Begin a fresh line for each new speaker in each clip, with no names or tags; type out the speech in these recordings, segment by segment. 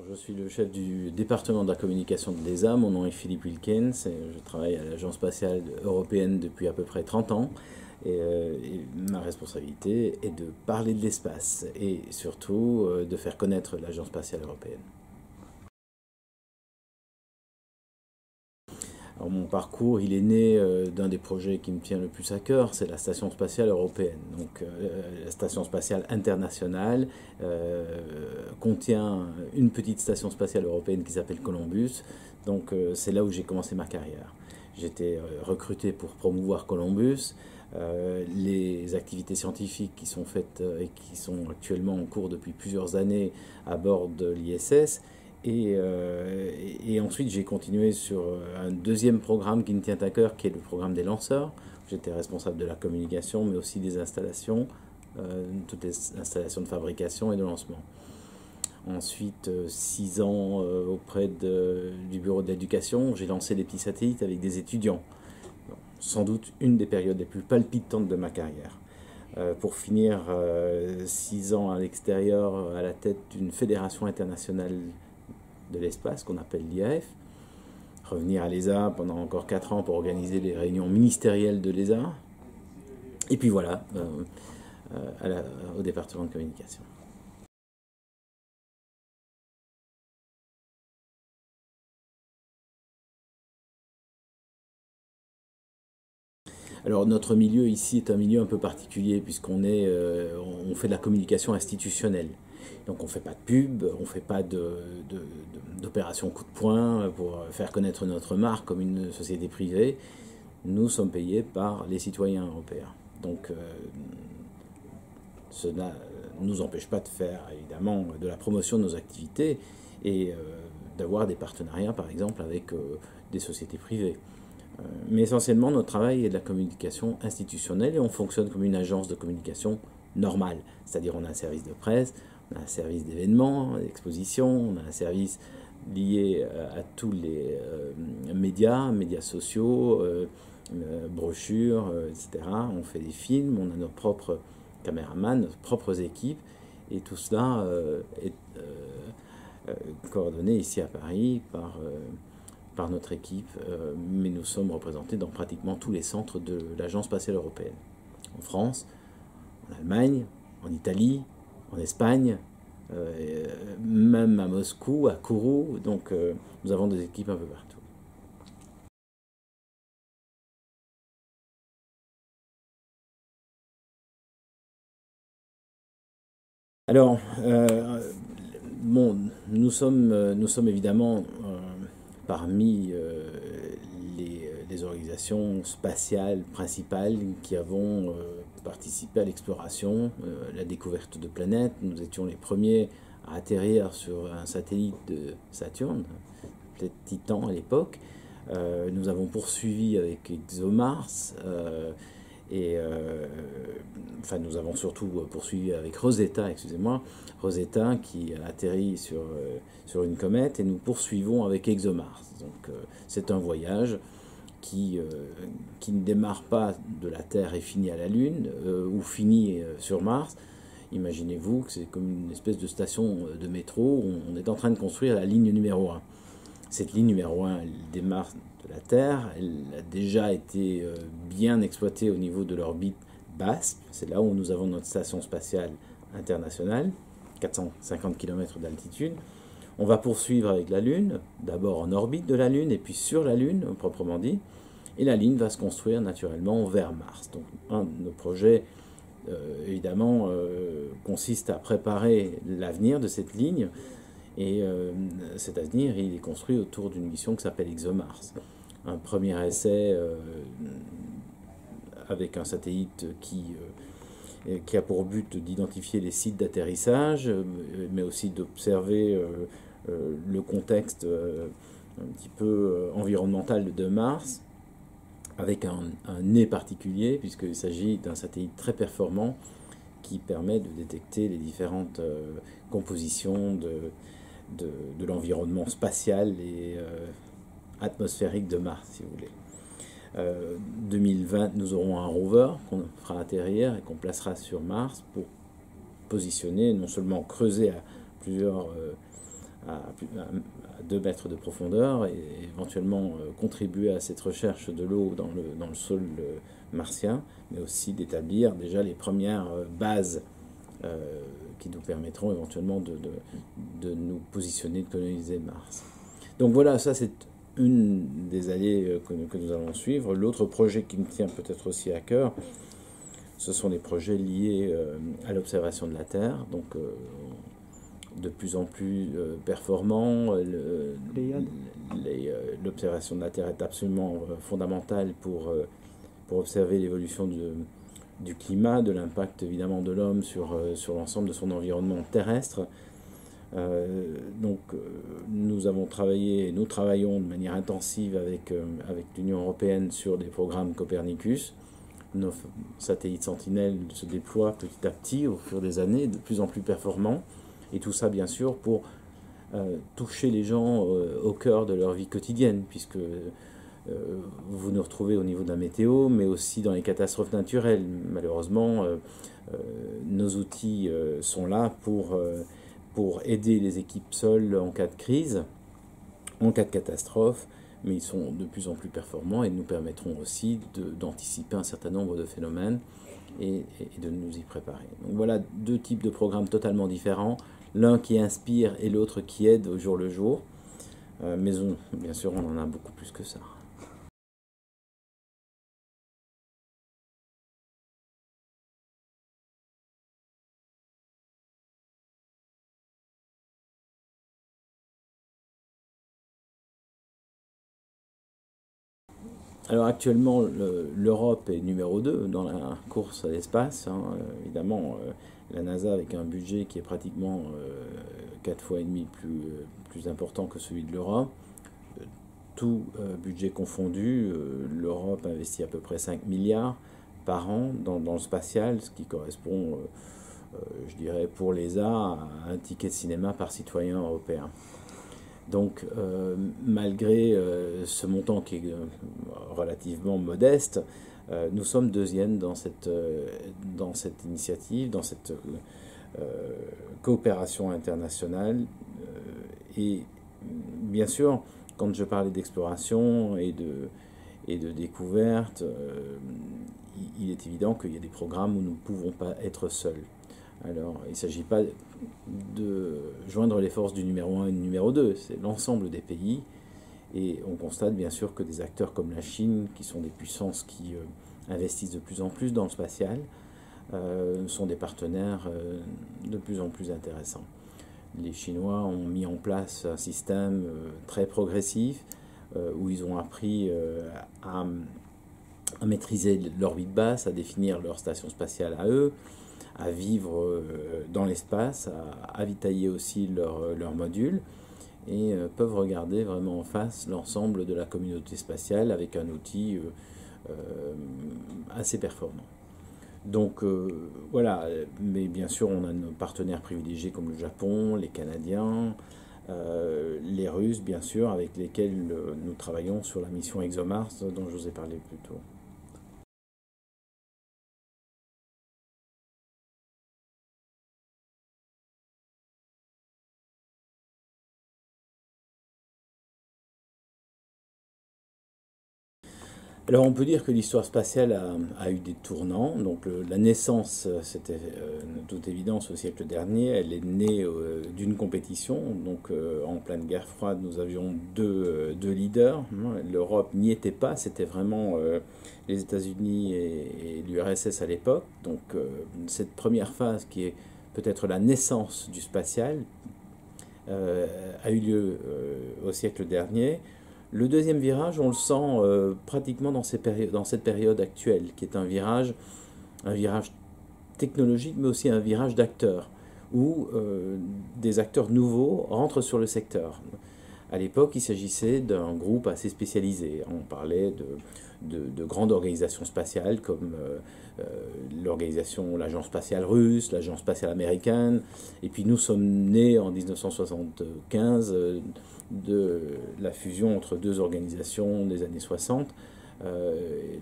Je suis le chef du département de la communication de l'ESA, mon nom est Philippe Wilkens, et je travaille à l'Agence spatiale européenne depuis à peu près 30 ans. Et ma responsabilité est de parler de l'espace et surtout de faire connaître l'Agence spatiale européenne. Alors, mon parcours, il est né d'un des projets qui me tient le plus à cœur, c'est la Station spatiale européenne. Donc, la Station spatiale internationale contient une petite station spatiale européenne qui s'appelle Columbus. Donc, c'est là où j'ai commencé ma carrière. J'étais recruté pour promouvoir Columbus. Les activités scientifiques qui sont faites et qui sont actuellement en cours depuis plusieurs années à bord de l'ISS. Et ensuite, j'ai continué sur un deuxième programme qui me tient à cœur, qui est le programme des lanceurs. J'étais responsable de la communication, mais aussi des installations, toutes les installations de fabrication et de lancement. Ensuite, 6 ans auprès du bureau de l'éducation, j'ai lancé des petits satellites avec des étudiants. Sans doute une des périodes les plus palpitantes de ma carrière. Pour finir 6 ans à l'extérieur, à la tête d'une fédération internationale de l'espace qu'on appelle l'IAF, revenir à l'ESA pendant encore 4 ans pour organiser les réunions ministérielles de l'ESA, et puis voilà, au département de communication. Alors notre milieu ici est un milieu un peu particulier puisqu'on on fait de la communication institutionnelle. Donc on ne fait pas de pub, on ne fait pas d'opération coup de poing pour faire connaître notre marque comme une société privée. Nous sommes payés par les citoyens européens. Donc cela ne nous empêche pas de faire évidemment de la promotion de nos activités et d'avoir des partenariats par exemple avec des sociétés privées. Mais essentiellement, notre travail est de la communication institutionnelle et on fonctionne comme une agence de communication normale. C'est-à-dire on a un service de presse, on a un service d'événements, d'expositions, on a un service lié à tous les médias sociaux, brochures, etc. On fait des films, on a nos propres caméramans, nos propres équipes et tout cela est coordonné ici à Paris par notre équipe, mais nous sommes représentés dans pratiquement tous les centres de l'Agence spatiale européenne. En France, en Allemagne, en Italie, en Espagne, même à Moscou, à Kourou, donc nous avons des équipes un peu partout. Alors, bon, nous sommes évidemment parmi les organisations spatiales principales qui avons participé à l'exploration, la découverte de planètes. Nous étions les premiers à atterrir sur un satellite de Saturne, peut-être Titan à l'époque. Nous avons poursuivi avec ExoMars. Enfin, nous avons surtout poursuivi avec Rosetta, excusez-moi, Rosetta qui a atterri sur une comète, et nous poursuivons avec ExoMars. Donc c'est un voyage qui ne démarre pas de la Terre et finit à la Lune, ou finit sur Mars. Imaginez-vous que c'est comme une espèce de station de métro où on est en train de construire la ligne numéro 1. Cette ligne numéro 1, elle démarre de la Terre, elle a déjà été bien exploitée au niveau de l'orbite basse. C'est là où nous avons notre station spatiale internationale, 450 km d'altitude. On va poursuivre avec la Lune, d'abord en orbite de la Lune et puis sur la Lune proprement dit. Et la ligne va se construire naturellement vers Mars. Donc un de nos projets évidemment consiste à préparer l'avenir de cette ligne. Et cet avenir, il est construit autour d'une mission qui s'appelle ExoMars. Un premier essai avec un satellite qui a pour but d'identifier les sites d'atterrissage, mais aussi d'observer le contexte un petit peu environnemental de Mars, avec un nez particulier, puisqu'il s'agit d'un satellite très performant qui permet de détecter les différentes compositions de l'environnement spatial et atmosphérique de Mars, si vous voulez. 2020, nous aurons un rover qu'on fera atterrir et qu'on placera sur Mars pour positionner, non seulement creuser à plusieurs à 2 mètres de profondeur et éventuellement contribuer à cette recherche de l'eau dans le sol martien, mais aussi d'établir déjà les premières bases qui nous permettront éventuellement de nous positionner, de coloniser Mars. Donc voilà, ça c'est une des allées que nous allons suivre. L'autre projet qui me tient peut-être aussi à cœur, ce sont des projets liés à l'observation de la Terre, donc de plus en plus performants. L'observation de la Terre est absolument fondamentale pour observer l'évolution du climat, de l'impact évidemment de l'homme sur l'ensemble de son environnement terrestre. Nous avons travaillé, nous travaillons de manière intensive avec l'Union européenne sur des programmes Copernicus. Nos satellites Sentinelle se déploient petit à petit au fur des années, de plus en plus performants. Et tout ça, bien sûr, pour toucher les gens au cœur de leur vie quotidienne, puisque vous nous retrouvez au niveau de la météo, mais aussi dans les catastrophes naturelles. Malheureusement, nos outils sont là pour aider les équipes seules en cas de crise, en cas de catastrophe, mais ils sont de plus en plus performants et nous permettront aussi d'anticiper un certain nombre de phénomènes et de nous y préparer. Donc voilà 2 types de programmes totalement différents, l'un qui inspire et l'autre qui aide au jour le jour, mais bien sûr on en a beaucoup plus que ça. Alors actuellement, l'Europe est numéro 2 dans la course à l'espace. Évidemment, la NASA avec un budget qui est pratiquement 4 fois et demi plus important que celui de l'Europe. Tout budget confondu, l'Europe investit à peu près 5 milliards par an dans le spatial, ce qui correspond, je dirais, pour l'ESA à un ticket de cinéma par citoyen européen. Donc, malgré ce montant qui est relativement modeste, nous sommes deuxième dans cette initiative, dans cette coopération internationale. Et bien sûr, quand je parlais d'exploration et de découverte, il est évident qu'il y a des programmes où nous ne pouvons pas être seuls. Alors, il ne s'agit pas de joindre les forces du numéro 1 et du numéro 2, c'est l'ensemble des pays. Et on constate bien sûr que des acteurs comme la Chine, qui sont des puissances qui investissent de plus en plus dans le spatial, sont des partenaires de plus en plus intéressants. Les Chinois ont mis en place un système très progressif où ils ont appris à maîtriser l'orbite basse, à définir leur station spatiale à eux, à vivre dans l'espace, à avitailler aussi leurs modules, et peuvent regarder vraiment en face l'ensemble de la communauté spatiale avec un outil assez performant. Donc voilà, mais bien sûr on a nos partenaires privilégiés comme le Japon, les Canadiens, les Russes bien sûr, avec lesquels nous travaillons sur la mission ExoMars dont je vous ai parlé plus tôt. Alors on peut dire que l'histoire spatiale a eu des tournants. Donc la naissance, c'était de toute évidence au siècle dernier. Elle est née d'une compétition. Donc en pleine guerre froide, nous avions deux leaders. L'Europe n'y était pas. C'était vraiment les États-Unis et l'URSS à l'époque. Donc cette première phase qui est peut-être la naissance du spatial a eu lieu au siècle dernier. Le deuxième virage, on le sent pratiquement dans cette période actuelle, qui est un virage technologique, mais aussi un virage d'acteurs, où des acteurs nouveaux rentrent sur le secteur. À l'époque, il s'agissait d'un groupe assez spécialisé. On parlait de grandes organisations spatiales comme l'agence spatiale russe, l'agence spatiale américaine. Et puis nous sommes nés en 1975 de la fusion entre 2 organisations des années 60.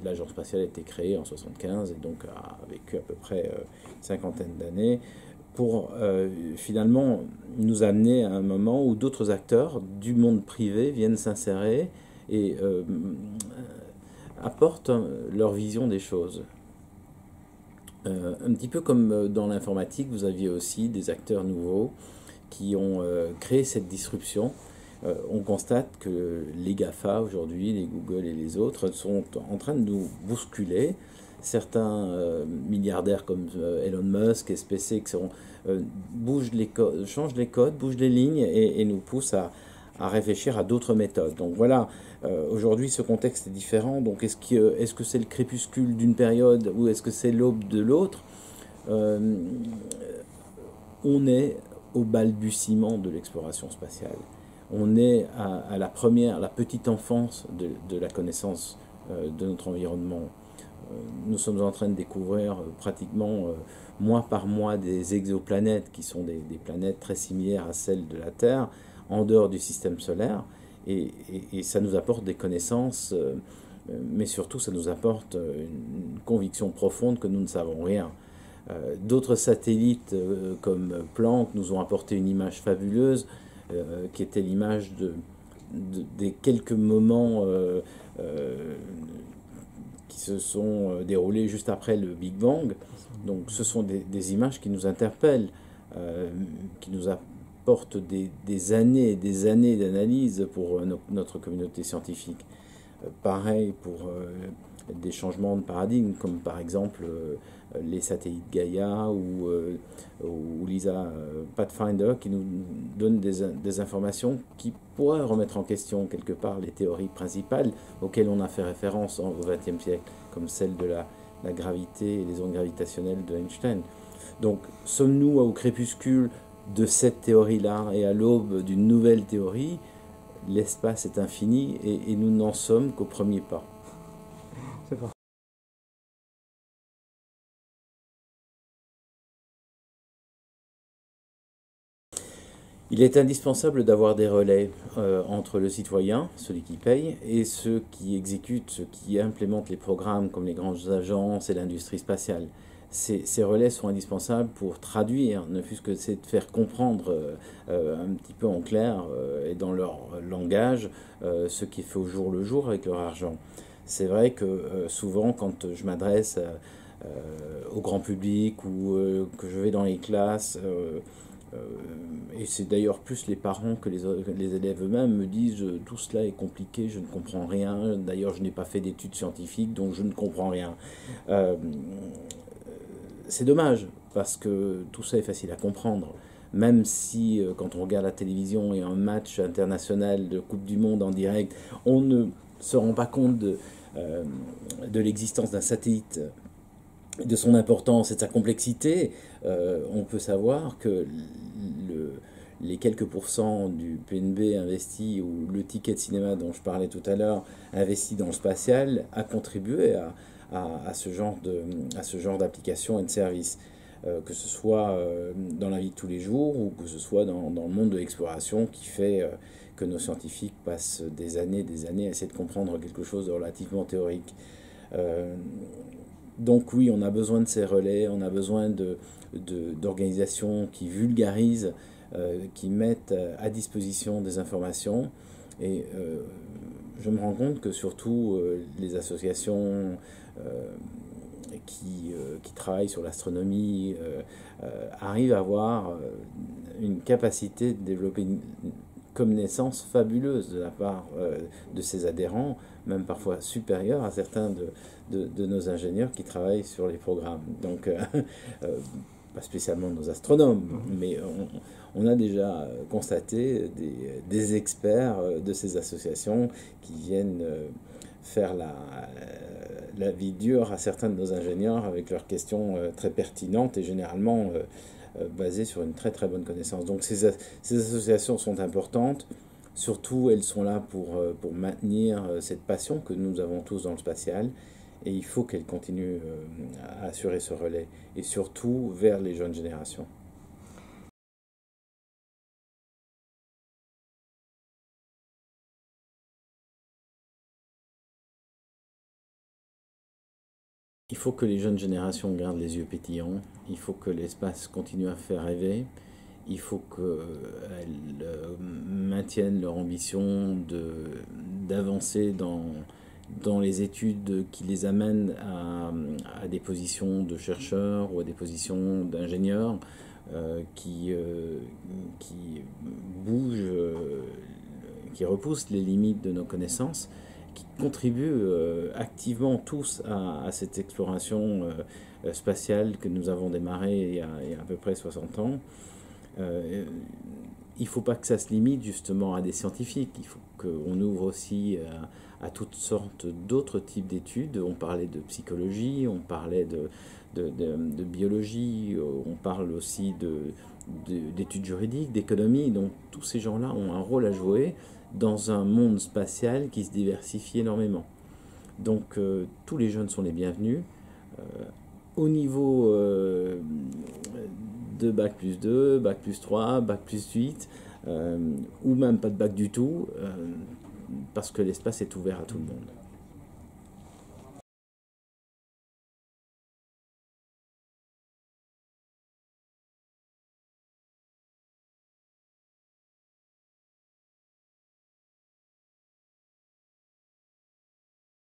L'agence spatiale a été créée en 1975 et donc a vécu à peu près une cinquantaine d'années. pour finalement nous amener à un moment où d'autres acteurs du monde privé viennent s'insérer et apportent leur vision des choses. Un petit peu comme dans l'informatique, vous aviez aussi des acteurs nouveaux qui ont créé cette disruption. On constate que les GAFA aujourd'hui, les Google et les autres, sont en train de nous bousculer. Certains milliardaires comme Elon Musk et SpaceX changent les codes, bougent les lignes et nous poussent à réfléchir à d'autres méthodes. Donc voilà, aujourd'hui ce contexte est différent. Donc est-ce que c'est le crépuscule d'une période ou est-ce que c'est l'aube de l'autre? On est au balbutiement de l'exploration spatiale. On est à la petite enfance de la connaissance de notre environnement. Nous sommes en train de découvrir pratiquement mois par mois des exoplanètes qui sont des planètes très similaires à celles de la Terre en dehors du système solaire et ça nous apporte des connaissances mais surtout ça nous apporte une conviction profonde que nous ne savons rien. D'autres satellites comme Planck nous ont apporté une image fabuleuse qui était l'image des quelques moments qui se sont déroulés juste après le Big Bang. Donc ce sont des images qui nous interpellent, qui nous apportent des années et des années d'analyse pour notre communauté scientifique. Pareil pour des changements de paradigme, comme par exemple les satellites Gaia ou LISA Pathfinder, qui nous donnent des informations qui pourraient remettre en question quelque part les théories principales auxquelles on a fait référence au XXe siècle, comme celle de la gravité et les ondes gravitationnelles de Einstein. Donc, sommes-nous au crépuscule de cette théorie-là et à l'aube d'une nouvelle théorie? L'espace est infini et nous n'en sommes qu'au premier pas.
C'est parfait.
Il est indispensable d'avoir des relais entre le citoyen, celui qui paye, et ceux qui exécutent, ceux qui implémentent les programmes comme les grandes agences et l'industrie spatiale. Ces relais sont indispensables pour traduire, ne fût-ce que c'est de faire comprendre un petit peu en clair et dans leur langage ce qui est fait au jour le jour avec leur argent. C'est vrai que souvent quand je m'adresse au grand public ou que je vais dans les classes, et c'est d'ailleurs plus les parents que les élèves eux-mêmes me disent tout cela est compliqué, je ne comprends rien, d'ailleurs je n'ai pas fait d'études scientifiques donc je ne comprends rien. Euh, c'est dommage parce que tout ça est facile à comprendre. Même si quand on regarde la télévision et un match international de Coupe du Monde en direct, on ne se rend pas compte de l'existence d'un satellite, de son importance et de sa complexité, on peut savoir que les quelques pourcents du PNB investi ou le ticket de cinéma dont je parlais tout à l'heure investi dans le spatial a contribué à ce genre d'application et de service. Que ce soit dans la vie de tous les jours ou que ce soit dans le monde de l'exploration qui fait que nos scientifiques passent des années à essayer de comprendre quelque chose de relativement théorique. Donc oui, on a besoin de ces relais, on a besoin d'organisations qui vulgarisent, qui mettent à disposition des informations. Et je me rends compte que surtout les associations qui travaillent sur l'astronomie arrivent à avoir une capacité de développer une connaissance fabuleuse de la part de ses adhérents, même parfois supérieure à certains de nos ingénieurs qui travaillent sur les programmes. Donc, pas spécialement nos astronomes, mais on a déjà constaté des experts de ces associations qui viennent faire la vie dure à certains de nos ingénieurs avec leurs questions très pertinentes et généralement basées sur une très très bonne connaissance. Donc ces associations sont importantes, surtout elles sont là pour maintenir cette passion que nous avons tous dans le spatial et il faut qu'elles continuent à assurer ce relais et surtout vers les jeunes générations. Il faut que les jeunes générations gardent les yeux pétillants, il faut que l'espace continue à faire rêver, il faut qu'elles maintiennent leur ambition d'avancer dans les études qui les amènent à des positions de chercheurs ou à des positions d'ingénieurs qui bougent, qui repoussent les limites de nos connaissances, qui contribuent activement tous à cette exploration spatiale que nous avons démarrée il y a à peu près 60 ans. Il ne faut pas que ça se limite justement à des scientifiques, il faut qu'on ouvre aussi à toutes sortes d'autres types d'études. On parlait de psychologie, on parlait de biologie, on parle aussi d'études juridiques, d'économie. Donc tous ces gens-là ont un rôle à jouer dans un monde spatial qui se diversifie énormément. Donc tous les jeunes sont les bienvenus. Au niveau de Bac+2, Bac+3, Bac+8, ou même pas de bac du tout, parce que l'espace est ouvert à tout le monde.